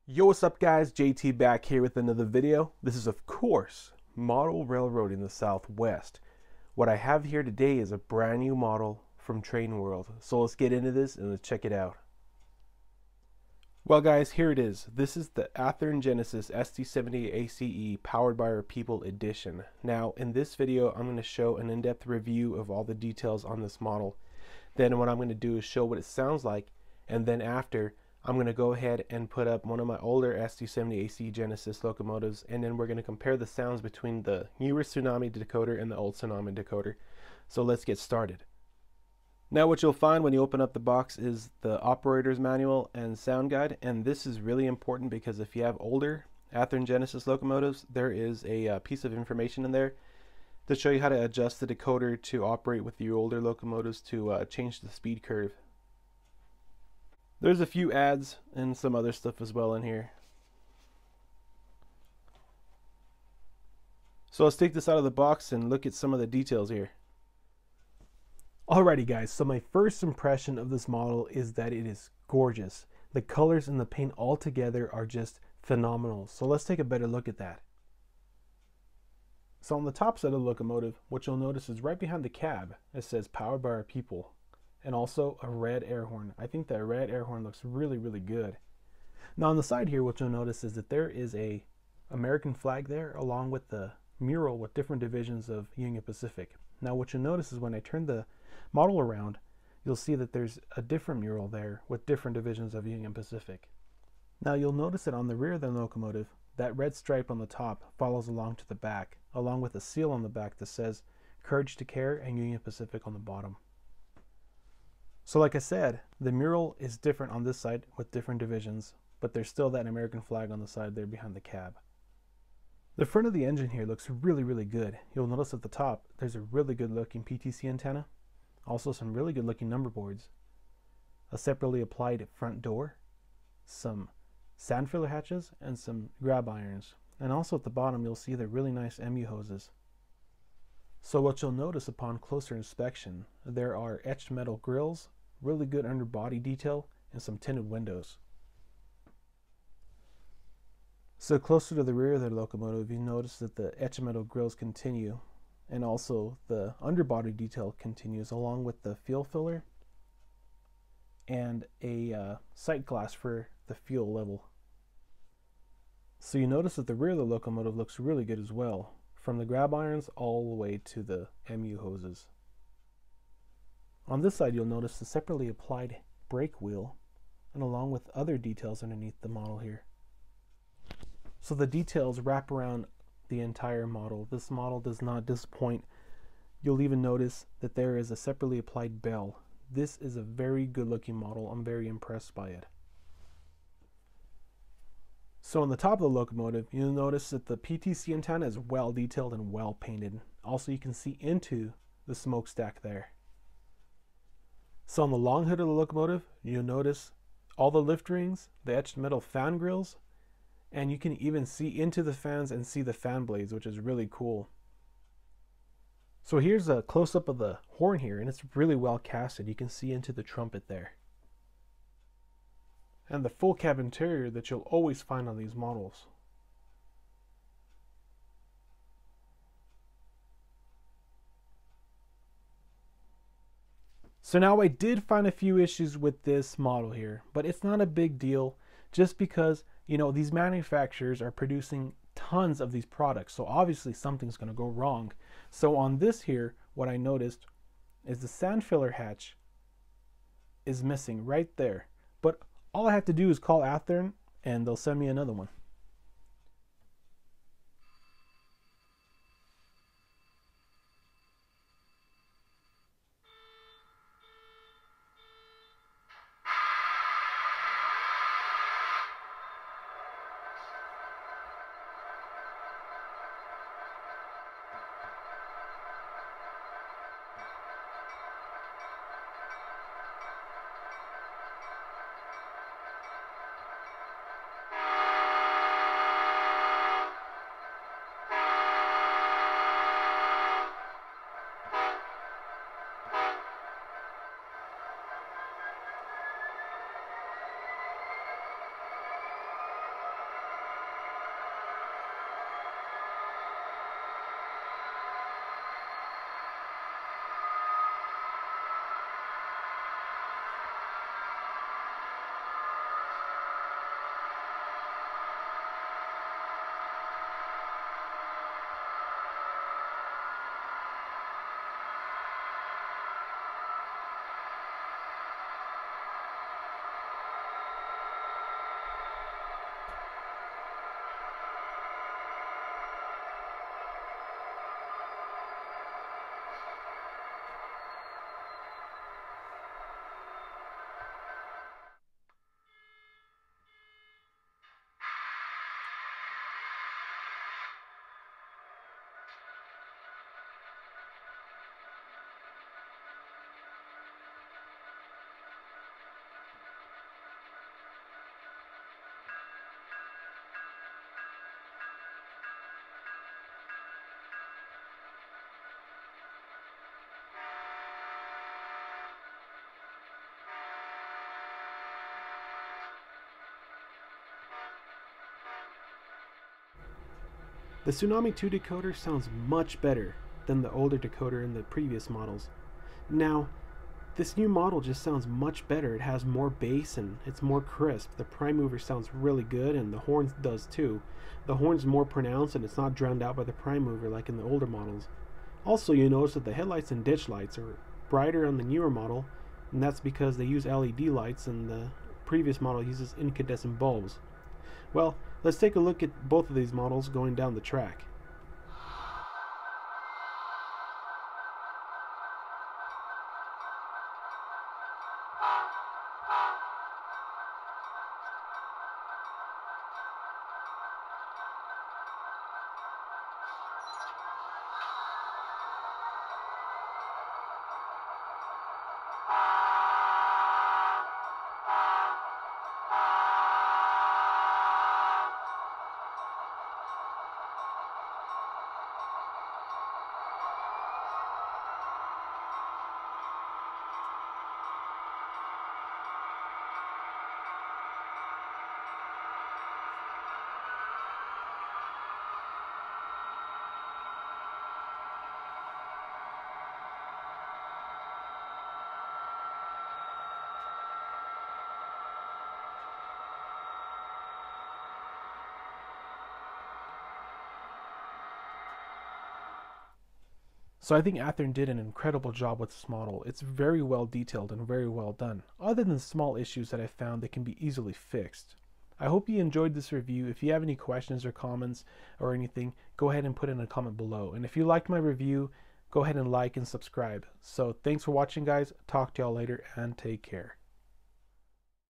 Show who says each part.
Speaker 1: Yo, what's up guys? JT back here with another video. This is of course model railroading the Southwest. What I have here today is a brand new model from Train World. So let's get into this and let's check it out. Well guys, here it is. This is the Athearn Genesis SD70ACe Powered by Our People edition. Now in this video I'm going to show an in-depth review of all the details on this model. Then what I'm going to do is show what it sounds like, and then after I'm going to go ahead and put up one of my older SD70ACe Genesis locomotives, and then we're going to compare the sounds between the newer Tsunami decoder and the old Tsunami decoder. So let's get started. Now what you'll find when you open up the box is the operator's manual and sound guide, and this is really important because if you have older Athearn Genesis locomotives, there is a piece of information in there to show you how to adjust the decoder to operate with your older locomotives to change the speed curve. There's a few ads and some other stuff as well in here. So let's take this out of the box and look at some of the details here. Alrighty guys, so my first impression of this model is that it is gorgeous. The colors and the paint all together are just phenomenal. So let's take a better look at that. So on the top side of the locomotive, what you'll notice is right behind the cab, it says Powered by Our People. And also a red air horn. I think that red air horn looks really good. Now on the side here, what you'll notice is that there is a American flag there along with the mural with different divisions of Union Pacific. Now what you'll notice is when I turn the model around, you'll see that there's a different mural there with different divisions of Union Pacific. Now you'll notice that on the rear of the locomotive, that red stripe on the top follows along to the back, along with a seal on the back that says Courage to Care and Union Pacific on the bottom. So like I said, the mural is different on this side with different divisions, but there's still that American flag on the side there behind the cab. The front of the engine here looks really good. You'll notice at the top, there's a really good looking PTC antenna, also some really good looking number boards, a separately applied front door, some sand filler hatches, and some grab irons. And also at the bottom, you'll see the really nice MU hoses. So what you'll notice upon closer inspection, there are etched metal grills, really good underbody detail, and some tinted windows. So closer to the rear of the locomotive, you notice that the etched metal grills continue, and also the underbody detail continues along with the fuel filler and a sight glass for the fuel level. So you notice that the rear of the locomotive looks really good as well, from the grab irons all the way to the MU hoses. On this side you'll notice the separately applied brake wheel, and along with other details underneath the model here. So the details wrap around the entire model. This model does not disappoint. You'll even notice that there is a separately applied bell. This is a very good looking model. I'm very impressed by it. So on the top of the locomotive, you'll notice that the PTC antenna is well detailed and well painted. Also, you can see into the smokestack there. So on the long hood of the locomotive, you'll notice all the lift rings, the etched metal fan grills, and you can even see into the fans and see the fan blades, which is really cool. So here's a close-up of the horn here, and it's really well casted. You can see into the trumpet there. And the full cab interior that you'll always find on these models. So now I did find a few issues with this model here, but it's not a big deal just because, you know, these manufacturers are producing tons of these products. So obviously something's going to go wrong. So on this here, what I noticed is the sand filler hatch is missing right there. But all I have to do is call Athearn and they'll send me another one. The Tsunami2 decoder sounds much better than the older decoder in the previous models. Now, this new model just sounds much better. It has more bass and it's more crisp. The prime mover sounds really good, and the horn does too. The horn's more pronounced and it's not drowned out by the prime mover like in the older models. Also, you notice that the headlights and ditch lights are brighter on the newer model, and that's because they use LED lights and the previous model uses incandescent bulbs. Well, let's take a look at both of these models going down the track. So I think Athearn did an incredible job with this model. It's very well detailed and very well done, other than small issues that I found that can be easily fixed. I hope you enjoyed this review. If you have any questions or comments or anything, go ahead and put in a comment below. And if you liked my review, go ahead and like and subscribe. So thanks for watching, guys. Talk to y'all later and take care.